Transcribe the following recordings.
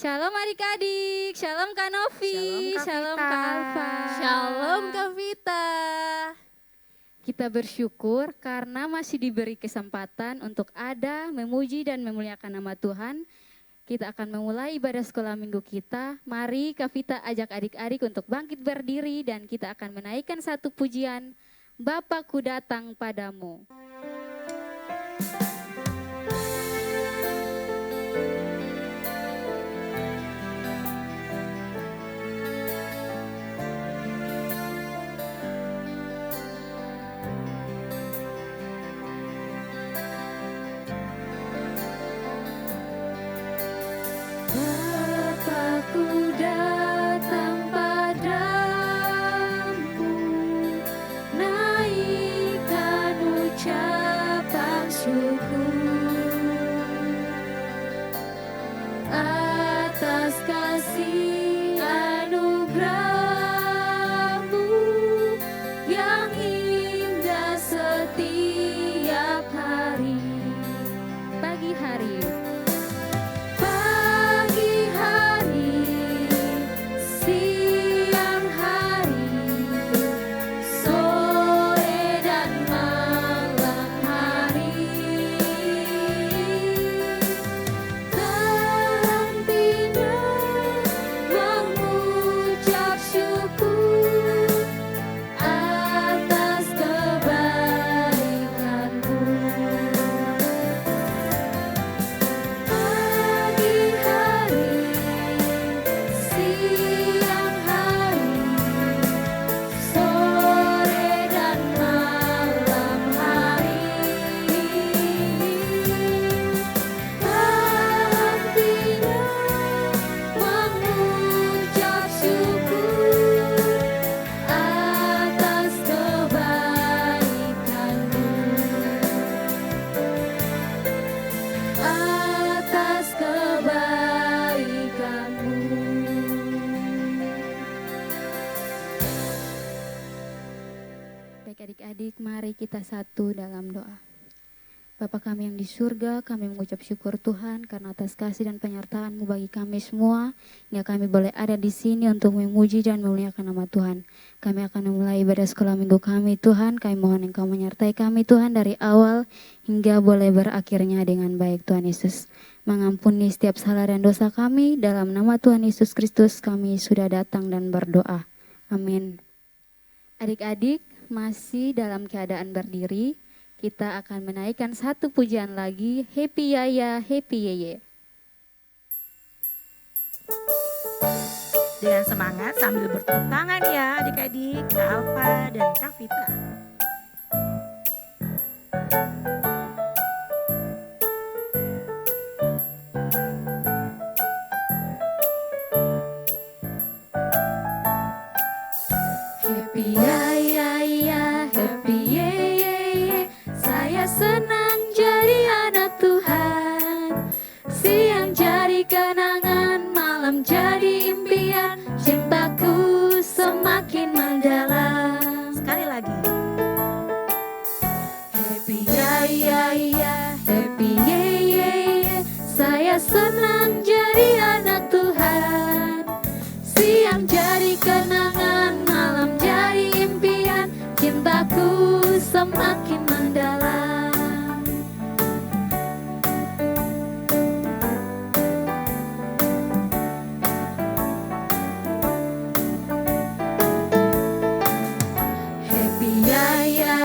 Shalom adik-adik, shalom Kak Novi, shalom Kak Alfa. Shalom Kak Vita. Kita bersyukur karena masih diberi kesempatan untuk ada, memuji dan memuliakan nama Tuhan. Kita akan memulai ibadah sekolah minggu kita. Mari Kak Vita ajak adik-adik untuk bangkit berdiri dan kita akan menaikkan satu pujian. Bapakku datang padamu. Bapakku datang padamu, naikkan ucapan syukur atas kasih anugerah-Mu yang indah setiap hari. Pagi hari. Siang hari, sore dan malam hari, tak hentinya mengucap syukur atas kebaikan-Mu. Pagi hari, siang hari, sore dan malam hari, tak hentinya mengucap syukur atas kebaikan-Mu, atas kebaikan-Mu. Baik adik-adik, mari kita satu dalam doa. Bapa kami yang di surga, kami mengucap syukur Tuhan karena atas kasih dan penyertaan-Mu bagi kami semua, hingga kami boleh ada di sini untuk memuji dan memuliakan nama Tuhan. Kami akan memulai ibadah sekolah minggu kami Tuhan, kami mohon Engkau menyertai kami Tuhan dari awal hingga boleh berakhirnya dengan baik Tuhan Yesus. Mengampuni setiap salah dan dosa kami, dalam nama Tuhan Yesus Kristus kami sudah datang dan berdoa. Amin. Adik-adik masih dalam keadaan berdiri, kita akan menaikkan satu pujian lagi, Happy Yaya, Happy Yeye. Dengan semangat sambil bertepuk tangan ya adik-adik, Kak Alfa dan Kak Vita. Happy Yaya, Happy Yeye, saya senang jadi anak Tuhan. Siang jadi kenangan, malam jadi impian, cintaku semakin mendalam. Sekali lagi. Happy Yaya, Happy Yeye, saya senang jadi anak Tuhan. Siang jadi kenangan, malam jadi impian, cintaku semakin mendalam. Happy Yaya,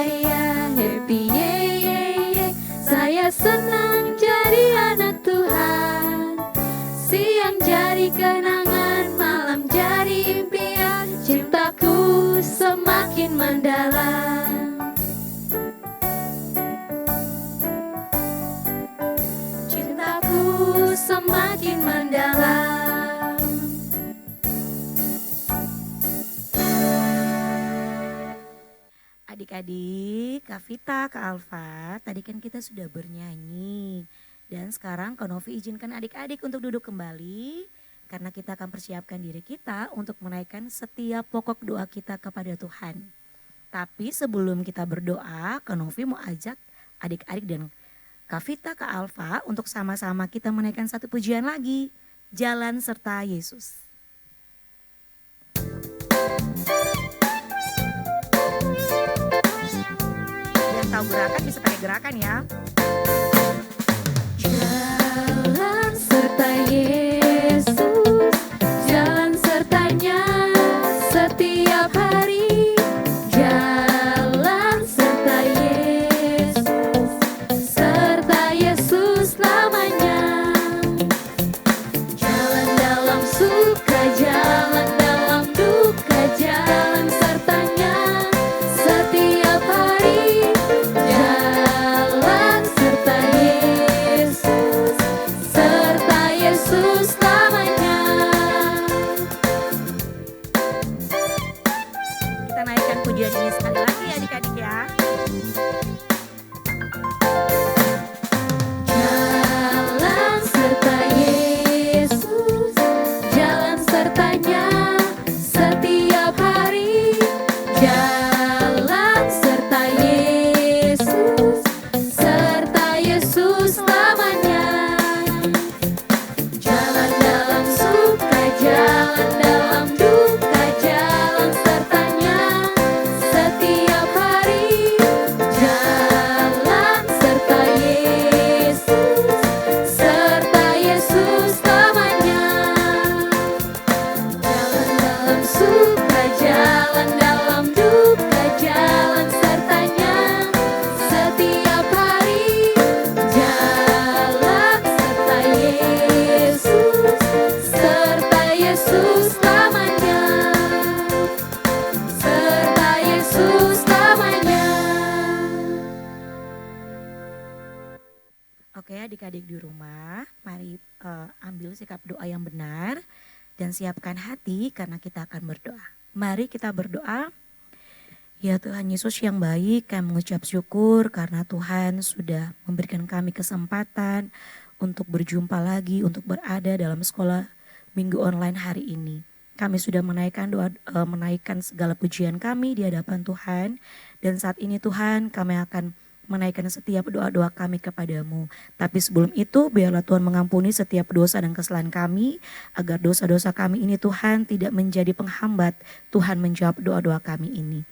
Happy Yeye, saya senang jadi anak Tuhan. Siang jadi kenangan, malam jadi impian, Adik-adik, Kak Vita, Kak Alfa, tadi kan kita sudah bernyanyi. Dan sekarang Kak Novi izinkan adik-adik untuk duduk kembali. Karena kita akan persiapkan diri kita untuk menaikkan setiap pokok doa kita kepada Tuhan. Tapi sebelum kita berdoa, Kak Novi mau ajak adik-adik dan Kak Vita, Kak Alfa untuk sama-sama kita menaikkan satu pujian lagi. Jalan serta Yesus. Yang tahu gerakan bisa pakai gerakan ya. Jalan serta Yesus, jalan sertanya setiap hari. Jalan serta Yesus lamanya. Jalan dalam suka, jalan dalam duka, jalan sertanya setiap hari. Jalan serta Yesus lamanya. Kita naikkan pujian ini sekali lagi adik-adik ya. Jalan serta Yesus, jalan sertanya setiap hari. Jalan serta Yesus lamanya. Jalan dalam suka, jalan dalam duka, jalan sertanya setiap hari. Jalan serta Yesus lamanya. Jalan dalam suka, jalan dalam duka, jalan sertanya setiap hari. Jalan serta Yesus lamanya. Serta Yesus lamanya. Oke adik-adik di rumah, mari ambil sikap doa yang benar dan siapkan hati karena kita akan berdoa. Mari kita berdoa. Ya Tuhan Yesus yang baik, kami mengucap syukur karena Tuhan sudah memberikan kami kesempatan untuk berjumpa lagi, untuk berada dalam sekolah minggu online hari ini. Kami sudah menaikkan menaikkan segala pujian kami di hadapan Tuhan. Dan saat ini Tuhan kami akan menaikkan setiap doa-doa kami kepadamu. Tapi sebelum itu biarlah Tuhan mengampuni setiap dosa dan kesalahan kami. Agar dosa-dosa kami ini Tuhan tidak menjadi penghambat Tuhan menjawab doa-doa kami ini.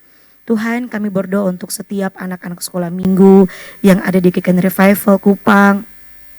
Tuhan kami berdoa untuk setiap anak-anak sekolah minggu yang ada di Kiken Revival Kupang.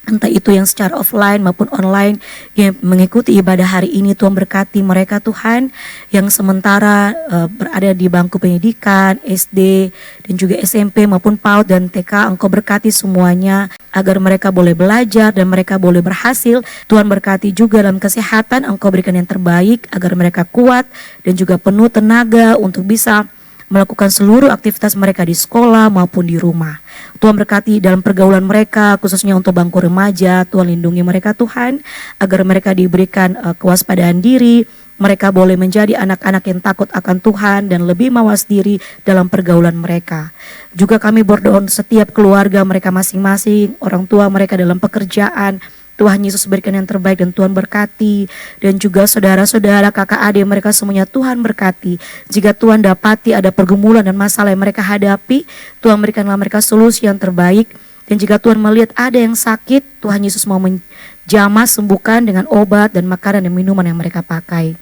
Entah itu yang secara offline maupun online yang mengikuti ibadah hari ini. Tuhan berkati mereka Tuhan yang sementara berada di bangku pendidikan, SD dan juga SMP maupun PAUD dan TK. Engkau berkati semuanya agar mereka boleh belajar dan mereka boleh berhasil. Tuhan berkati juga dalam kesehatan, Engkau berikan yang terbaik agar mereka kuat dan juga penuh tenaga untuk bisa melakukan seluruh aktivitas mereka di sekolah maupun di rumah. Tuhan berkati dalam pergaulan mereka, khususnya untuk bangku remaja. Tuhan lindungi mereka Tuhan, agar mereka diberikan kewaspadaan diri. Mereka boleh menjadi anak-anak yang takut akan Tuhan dan lebih mawas diri dalam pergaulan mereka. Juga kami berdoa untuk setiap keluarga mereka masing-masing, orang tua mereka dalam pekerjaan. Tuhan Yesus berikan yang terbaik dan Tuhan berkati. Dan juga saudara-saudara, kakak adik mereka semuanya Tuhan berkati. Jika Tuhan dapati ada pergumulan dan masalah yang mereka hadapi, Tuhan berikanlah mereka solusi yang terbaik. Dan jika Tuhan melihat ada yang sakit, Tuhan Yesus mau menjamah, sembuhkan dengan obat dan makanan dan minuman yang mereka pakai.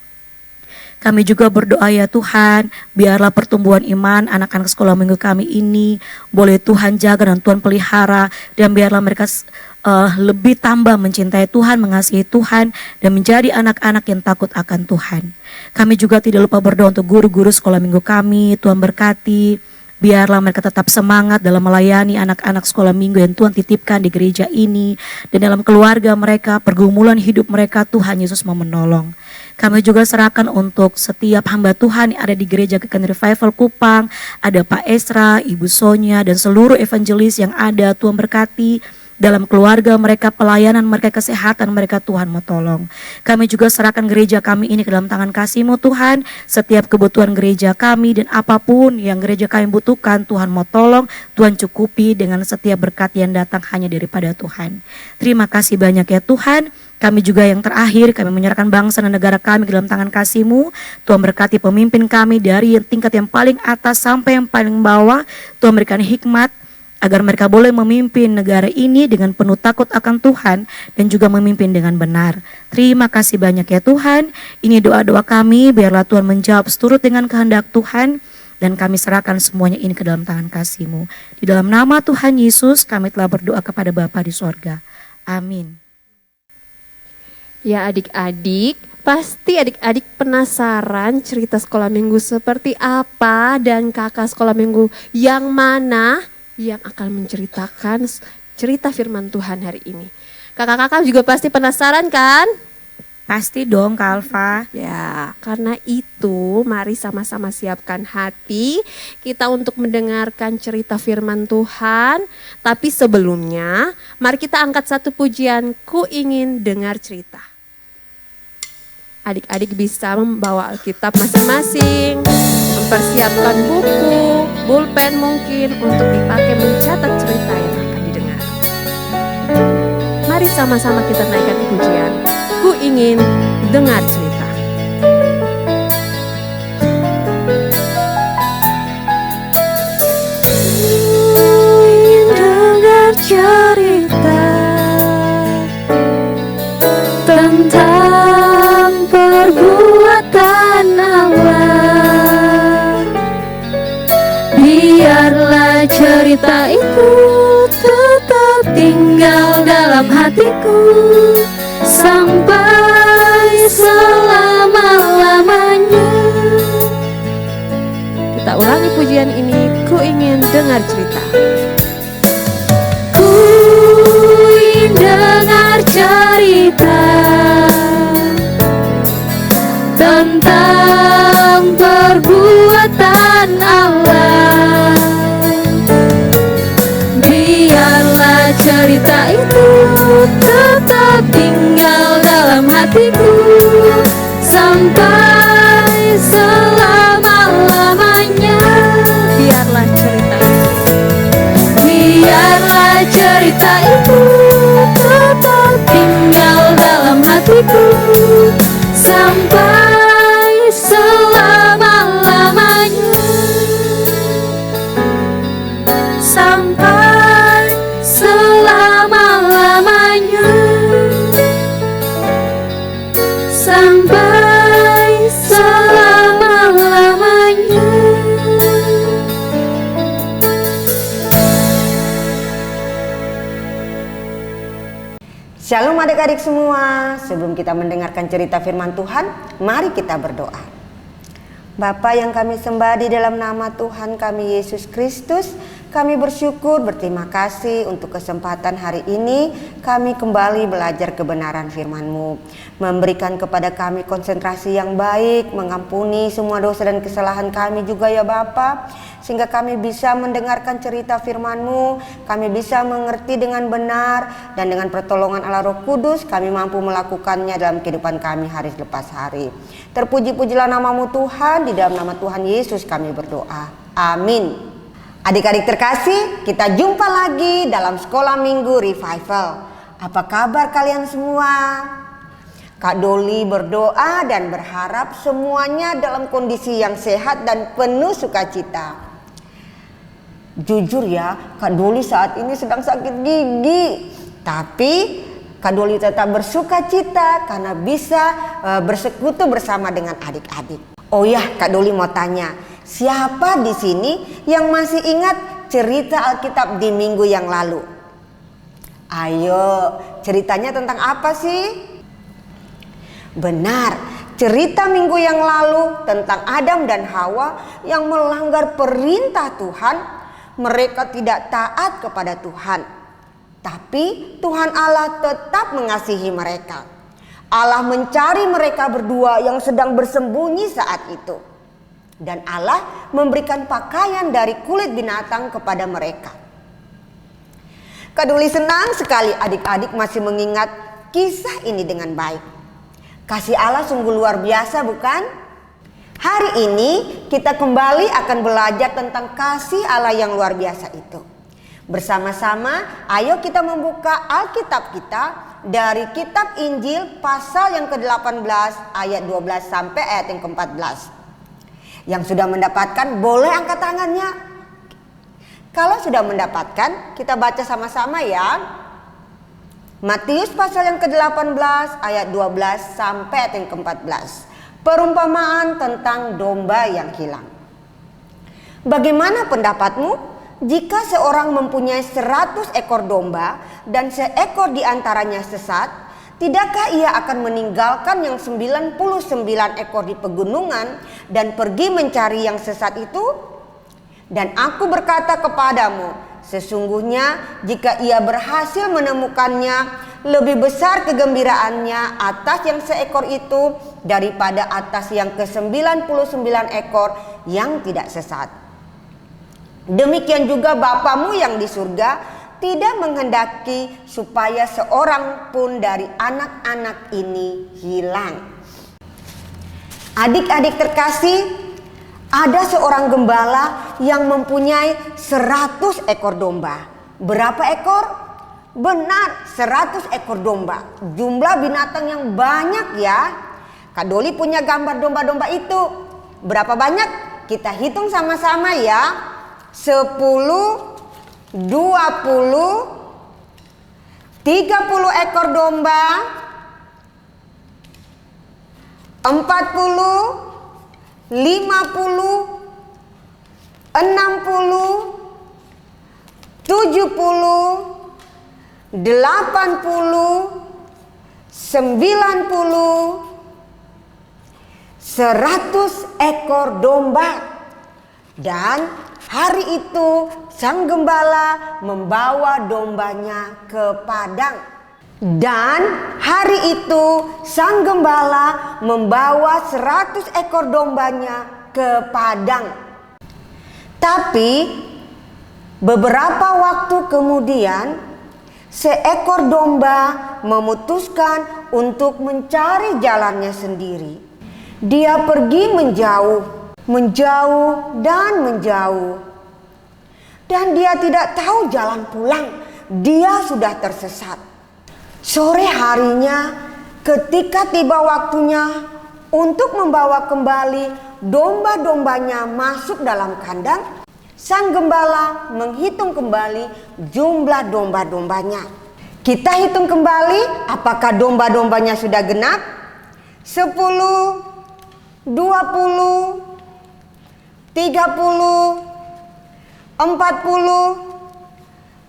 Kami juga berdoa ya Tuhan, biarlah pertumbuhan iman anak-anak sekolah minggu kami ini boleh Tuhan jaga dan Tuhan pelihara. Dan biarlah mereka lebih tambah mencintai Tuhan, mengasihi Tuhan dan menjadi anak-anak yang takut akan Tuhan. Kami juga tidak lupa berdoa untuk guru-guru sekolah minggu kami. Tuhan berkati, biarlah mereka tetap semangat dalam melayani anak-anak sekolah minggu yang Tuhan titipkan di gereja ini. Dan dalam keluarga mereka, pergumulan hidup mereka, Tuhan Yesus mau menolong. Kami juga serahkan untuk setiap hamba Tuhan yang ada di gereja Kiken Revival Kupang. Ada Pak Esra, Ibu Sonya dan seluruh evangelis yang ada. Tuhan berkati. dalam keluarga mereka, pelayanan mereka, kesehatan mereka, Tuhan mau tolong. Kami juga serahkan gereja kami ini ke dalam tangan kasih-Mu Tuhan. Setiap kebutuhan gereja kami dan apapun yang gereja kami butuhkan, Tuhan mau tolong, Tuhan cukupi dengan setiap berkat yang datang hanya daripada Tuhan. Terima kasih banyak ya Tuhan. Kami juga yang terakhir, kami menyerahkan bangsa dan negara kami ke dalam tangan kasih-Mu. Tuhan berkati pemimpin kami dari tingkat yang paling atas sampai yang paling bawah. Tuhan berikan hikmat agar mereka boleh memimpin negara ini dengan penuh takut akan Tuhan dan juga memimpin dengan benar. Terima kasih banyak ya Tuhan. Ini doa-doa kami, biarlah Tuhan menjawab seturut dengan kehendak Tuhan. Dan kami serahkan semuanya ini ke dalam tangan kasih-Mu. Di dalam nama Tuhan Yesus kami telah berdoa kepada Bapa di sorga. Amin. Ya adik-adik, pasti adik-adik penasaran cerita sekolah minggu seperti apa dan kakak sekolah minggu yang mana yang akan menceritakan cerita firman Tuhan hari ini. Kakak-kakak juga pasti penasaran kan? Pasti dong Kak Alfa. Ya, karena itu mari sama-sama siapkan hati kita untuk mendengarkan cerita firman Tuhan. Tapi sebelumnya, mari kita angkat satu pujian, Ku Ingin Dengar Cerita. Adik-adik bisa membawa Alkitab masing-masing, mempersiapkan buku, pulpen mungkin untuk dipakai mencatat cerita yang akan didengar. Mari sama-sama kita naikkan pujian, Ku Ingin Dengar Cerita. Ingin dengar cerita tentang perbuatan Allah. Biarlah cerita itu tetap tinggal dalam hatiku sampai selama-lamanya. Kita ulangi pujian ini, Ku Ingin Dengar Cerita. Ku ingin dengar cerita tentang perbuatan Allah. Biarlah cerita itu tetap tinggal dalam hatiku sampai selama-lamanya. Biarlah cerita itu tetap tinggal dalam hatiku sampai selama-lamanya. Sampai selama-lamanya. Sampai selama-lamanya. Shalom adik-adik semua. Sebelum kita mendengarkan cerita firman Tuhan, mari kita berdoa. Bapa yang kami sembah di dalam nama Tuhan kami Yesus Kristus, kami bersyukur, berterima kasih untuk kesempatan hari ini kami kembali belajar kebenaran firman-Mu, memberikan kepada kami konsentrasi yang baik, mengampuni semua dosa dan kesalahan kami juga ya Bapa, sehingga kami bisa mendengarkan cerita firman-Mu, kami bisa mengerti dengan benar, dan dengan pertolongan Allah Roh Kudus kami mampu melakukannya dalam kehidupan kami hari lepas hari. Terpuji-pujilah nama-Mu Tuhan, di dalam nama Tuhan Yesus kami berdoa. Amin. Adik-adik terkasih, kita jumpa lagi dalam sekolah minggu revival. Apa kabar kalian semua? Kak Doli berdoa dan berharap semuanya dalam kondisi yang sehat dan penuh sukacita. Jujur ya, Kak Doli saat ini sedang sakit gigi. Tapi Kak Doli tetap bersukacita karena bisa bersekutu bersama dengan adik-adik. Oh ya, Kak Doli mau tanya, siapa di sini yang masih ingat cerita Alkitab di minggu yang lalu? Ayo, ceritanya tentang apa sih? Benar, cerita minggu yang lalu tentang Adam dan Hawa yang melanggar perintah Tuhan. Mereka tidak taat kepada Tuhan, tapi Tuhan Allah tetap mengasihi mereka. Allah mencari mereka berdua yang sedang bersembunyi saat itu, dan Allah memberikan pakaian dari kulit binatang kepada mereka. Kak Duli senang sekali adik-adik masih mengingat kisah ini dengan baik. Kasih Allah sungguh luar biasa, bukan? Hari ini kita kembali akan belajar tentang kasih Allah yang luar biasa itu. Bersama-sama ayo kita membuka Alkitab kita dari kitab Injil pasal yang ke-18 ayat 12 sampai ayat yang ke-14. Yang sudah mendapatkan boleh angkat tangannya. Kalau sudah mendapatkan, kita baca sama-sama ya. Matius pasal yang ke-18 ayat 12 sampai ayat yang ke-14. Perumpamaan tentang domba yang hilang. Bagaimana pendapatmu jika seorang mempunyai 100 ekor domba dan seekor diantaranya sesat? Tidakkah ia akan meninggalkan yang 99 ekor di pegunungan dan pergi mencari yang sesat itu? Dan aku berkata kepadamu, sesungguhnya jika ia berhasil menemukannya, lebih besar kegembiraannya atas yang seekor itu daripada atas yang ke-99 ekor yang tidak sesat. Demikian juga Bapamu yang di surga tidak menghendaki supaya seorang pun dari anak-anak ini hilang. Adik-adik terkasih, ada seorang gembala yang mempunyai 100 ekor domba. Berapa ekor? Benar, 100 ekor domba. Jumlah binatang yang banyak ya. Kak Doli punya gambar domba-domba itu. Berapa banyak? Kita hitung sama-sama ya. 10, 20, 30 ekor domba, 40, 50, 60, 70, 80, 90, 100 ekor domba. Dan hari itu sang gembala membawa dombanya ke padang. Dan hari itu sang gembala membawa 100 ekor dombanya ke padang. Tapi beberapa waktu kemudian seekor domba memutuskan untuk mencari jalannya sendiri. Dia pergi menjauh dan menjauh. Dan dia tidak tahu jalan pulang. Dia sudah tersesat. Sore harinya ketika tiba waktunya untuk membawa kembali domba-dombanya masuk dalam kandang, sang gembala menghitung kembali jumlah domba-dombanya. Kita hitung kembali apakah domba-dombanya sudah genap? 10, 20, 30, 40,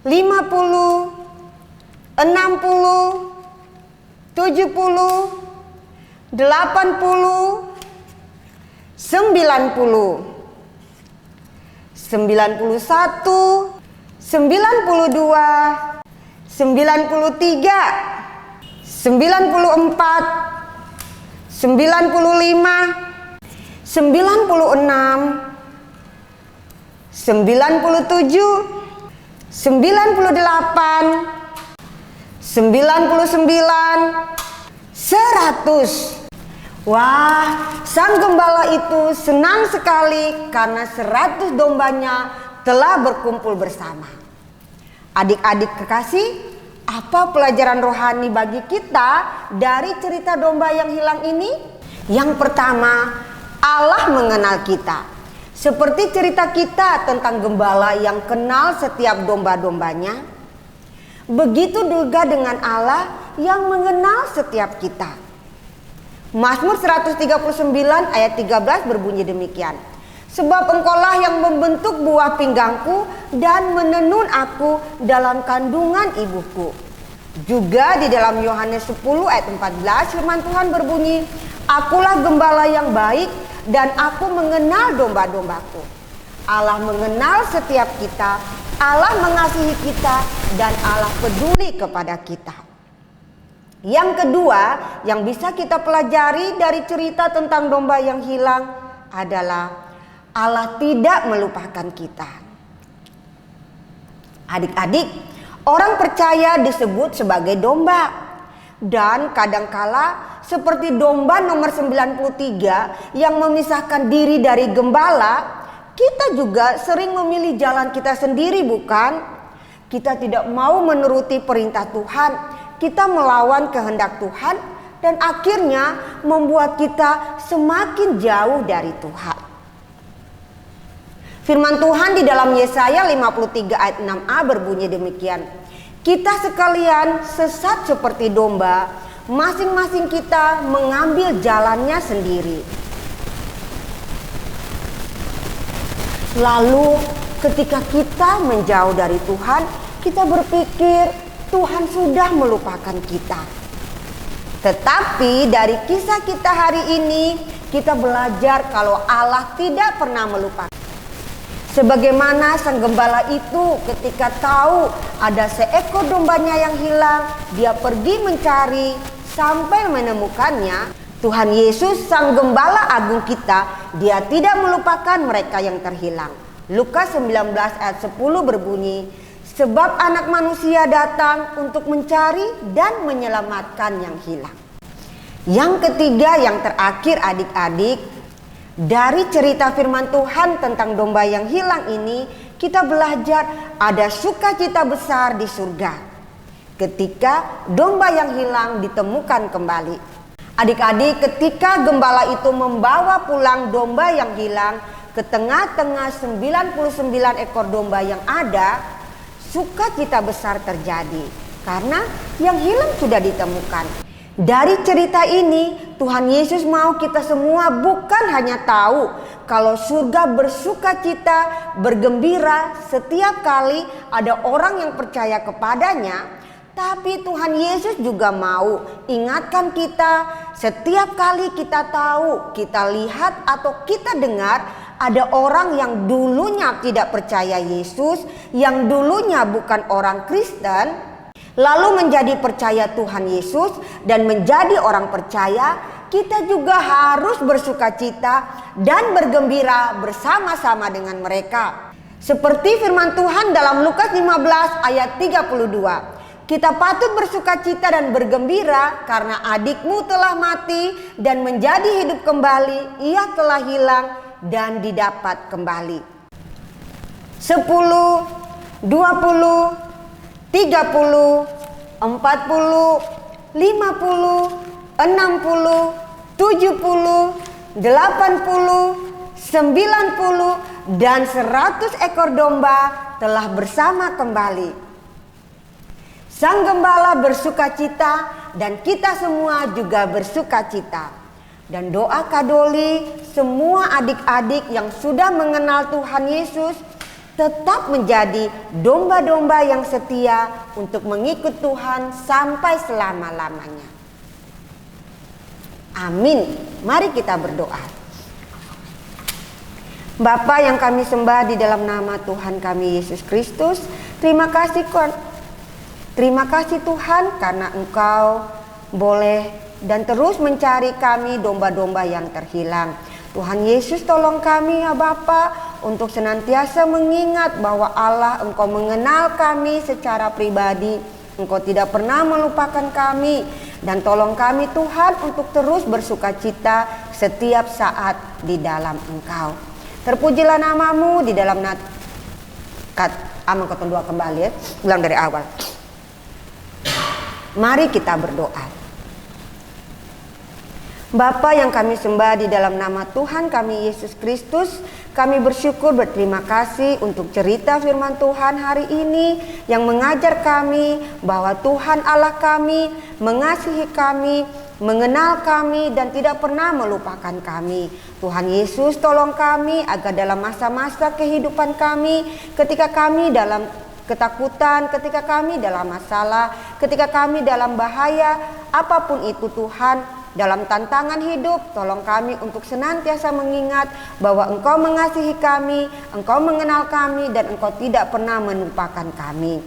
50, 60, 70, 80, 90, 91, 92, 93, 94, 95, 96, 97, 98, 99, 100. Wah, sang gembala itu senang sekali karena 100 dombanya telah berkumpul bersama. Adik-adik kekasih, apa pelajaran rohani bagi kita dari cerita domba yang hilang ini? Yang pertama, Allah mengenal kita. Seperti cerita kita tentang gembala yang kenal setiap domba-dombanya, begitu juga dengan Allah yang mengenal setiap kita. Mazmur 139 ayat 13 berbunyi demikian. Sebab engkaulah yang membentuk buah pinggangku dan menenun aku dalam kandungan ibuku. Juga di dalam Yohanes 10 ayat 14 firman Tuhan berbunyi, akulah gembala yang baik dan aku mengenal domba-dombaku. Allah mengenal setiap kita, Allah mengasihi kita, dan Allah peduli kepada kita. Yang kedua yang bisa kita pelajari dari cerita tentang domba yang hilang adalah Allah tidak melupakan kita. Adik-adik, Orang percaya disebut sebagai domba. Dan kadangkala seperti domba nomor 93 yang memisahkan diri dari gembala, kita juga sering memilih jalan kita sendiri, bukan? Kita tidak mau menuruti perintah Tuhan, kita melawan kehendak Tuhan, dan akhirnya membuat kita semakin jauh dari Tuhan. Firman Tuhan di dalam Yesaya 53 ayat 6a berbunyi demikian. Kita sekalian sesat seperti domba, masing-masing kita mengambil jalannya sendiri. Lalu ketika kita menjauh dari Tuhan, kita berpikir Tuhan sudah melupakan kita. Tetapi dari kisah kita hari ini, kita belajar kalau Allah tidak pernah melupakan. Sebagaimana sang gembala itu ketika tahu ada seekor dombanya yang hilang, dia pergi mencari sampai menemukannya. Tuhan Yesus sang gembala agung kita, dia tidak melupakan mereka yang terhilang. Lukas 19 ayat 10 berbunyi, sebab anak manusia datang untuk mencari dan menyelamatkan yang hilang. Yang ketiga, yang terakhir adik-adik, dari cerita firman Tuhan tentang domba yang hilang ini, kita belajar ada sukacita besar di surga ketika domba yang hilang ditemukan kembali. Adik-adik, ketika gembala itu membawa pulang domba yang hilang ke tengah-tengah 99 ekor domba yang ada, sukacita besar terjadi karena yang hilang sudah ditemukan. Dari cerita ini, Tuhan Yesus mau kita semua bukan hanya tahu kalau surga bersukacita, bergembira setiap kali ada orang yang percaya kepadanya, tapi Tuhan Yesus juga mau ingatkan kita setiap kali kita tahu, kita lihat atau kita dengar ada orang yang dulunya tidak percaya Yesus, yang dulunya bukan orang Kristen, lalu menjadi percaya Tuhan Yesus dan menjadi orang percaya, kita juga harus bersukacita dan bergembira bersama-sama dengan mereka. Seperti firman Tuhan dalam Lukas 15 ayat 32. Kita patut bersukacita dan bergembira karena adikmu telah mati dan menjadi hidup kembali, ia telah hilang dan didapat kembali. 10, 20, 30, 40, 50, 60, 70, 80, 90, dan 100 ekor domba telah bersama kembali. Sang gembala bersukacita dan kita semua juga bersukacita. Dan doa Kadoli, semua adik-adik yang sudah mengenal Tuhan Yesus tetap menjadi domba-domba yang setia untuk mengikut Tuhan sampai selama-lamanya. Amin. Mari kita berdoa. Bapa yang kami sembah di dalam nama Tuhan kami Yesus Kristus, terima kasih Tuhan karena Engkau boleh dan terus mencari kami domba-domba yang terhilang. Tuhan Yesus tolong kami ya Bapa untuk senantiasa mengingat bahwa Allah Engkau mengenal kami secara pribadi. Engkau tidak pernah melupakan kami. Dan tolong kami Tuhan untuk terus bersukacita setiap saat di dalam Engkau. Terpujilah namamu di dalam Amin ketundua kembali ya. Ulang dari awal. Mari kita berdoa. Bapa yang kami sembah di dalam nama Tuhan kami Yesus Kristus, kami bersyukur berterima kasih untuk cerita firman Tuhan hari ini yang mengajar kami bahwa Tuhan Allah kami mengasihi kami, mengenal kami dan tidak pernah melupakan kami. Tuhan Yesus tolong kami agar dalam masa-masa kehidupan kami, ketika kami dalam ketakutan, ketika kami dalam masalah, ketika kami dalam bahaya, apapun itu Tuhan, dalam tantangan hidup, tolong kami untuk senantiasa mengingat bahwa Engkau mengasihi kami, Engkau mengenal kami, dan Engkau tidak pernah melupakan kami.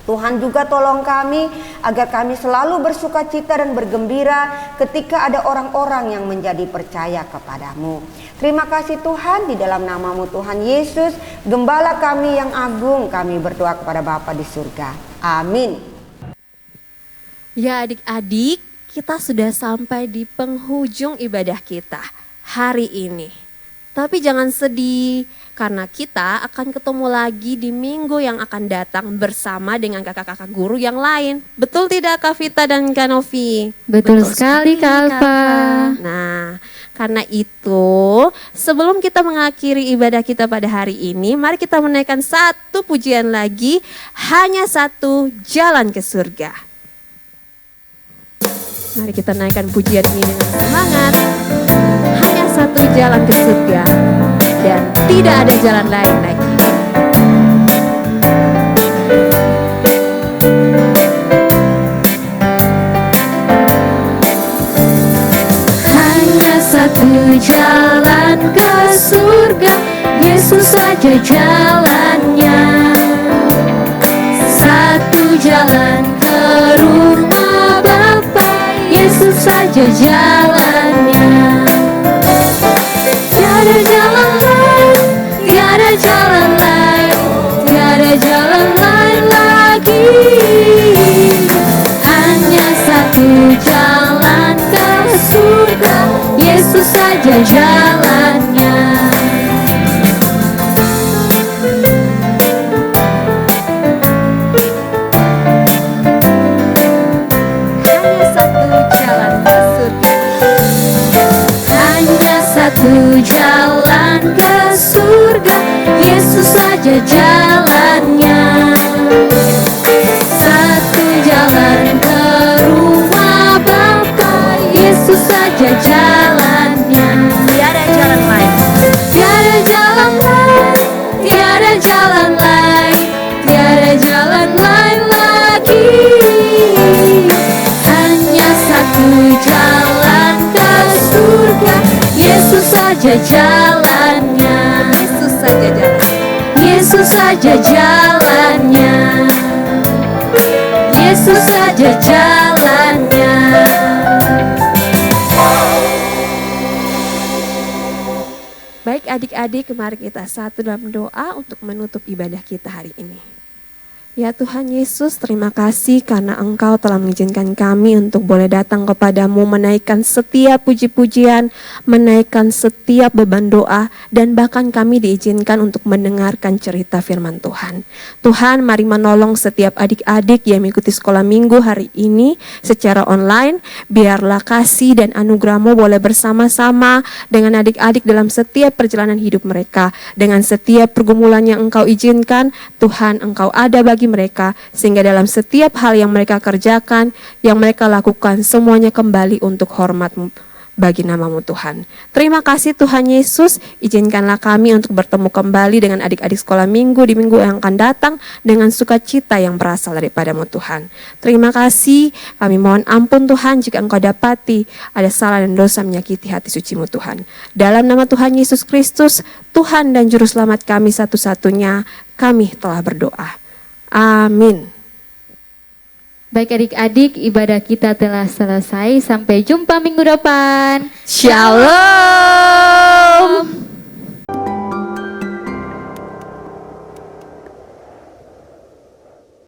Tuhan juga tolong kami agar kami selalu bersuka cita dan bergembira ketika ada orang-orang yang menjadi percaya kepadamu. Terima kasih Tuhan, di dalam namamu Tuhan Yesus, Gembala kami yang agung, kami berdoa kepada Bapa di surga. Amin. Ya adik-adik, kita sudah sampai di penghujung ibadah kita hari ini. Tapi jangan sedih, karena kita akan ketemu lagi di minggu yang akan datang bersama dengan kakak-kakak guru yang lain. Betul tidak Kak Vita dan Kak Novi? Betul sekali Kak Alfa. Nah, karena itu sebelum kita mengakhiri ibadah kita pada hari ini, mari kita menaikkan satu pujian lagi, hanya satu jalan ke surga. Mari kita naikkan pujian ini dengan semangat. Hanya satu jalan ke surga dan tidak ada jalan lain lagi. Hanya satu jalan ke surga, Yesus saja jalannya. Satu jalan ke rumah Bapa, Yesus saja jalannya. Tiada jalan lain, tiada jalan lain, tiada jalan lain lagi. Hanya satu jalan ke surga, Yesus saja jalannya. Hanya satu jalan ke surga. Hanya satu jalan ke surga, Yesus saja jalannya. Satu jalan ke rumah Bapa, Yesus saja jalannya. Tiada jalan lain. Tiada jalan lain, tiada jalan lain, tiada jalan lain lagi. Hanya satu jalan ke surga, Yesus saja jalannya. Yesus saja jalan. Yesus saja jalannya. Yesus saja jalannya. Baik adik-adik, mari kita satu dalam doa untuk menutup ibadah kita hari ini. Ya Tuhan Yesus, terima kasih karena Engkau telah mengizinkan kami untuk boleh datang kepadamu, menaikkan setiap puji-pujian, menaikkan setiap beban doa, dan bahkan kami diizinkan untuk mendengarkan cerita firman Tuhan. Tuhan, mari menolong setiap adik-adik yang mengikuti sekolah minggu hari ini secara online. Biarlah kasih dan anugerah-Mu boleh bersama-sama dengan adik-adik dalam setiap perjalanan hidup mereka. Dengan setiap pergumulan yang Engkau izinkan, Tuhan, Engkau ada bagi mereka, sehingga dalam setiap hal yang mereka kerjakan, yang mereka lakukan, semuanya kembali untuk hormat-Mu bagi nama-Mu Tuhan. Terima kasih Tuhan Yesus, izinkanlah kami untuk bertemu kembali dengan adik-adik sekolah minggu di minggu yang akan datang dengan sukacita yang berasal daripada-Mu Tuhan. Terima kasih, kami mohon ampun Tuhan jika Engkau dapati ada salah dan dosa menyakiti hati suci-Mu Tuhan. Dalam nama Tuhan Yesus Kristus, Tuhan dan Juru Selamat kami satu-satunya, kami telah berdoa. Amin. Baik adik-adik, ibadah kita telah selesai. Sampai jumpa minggu depan. Shalom.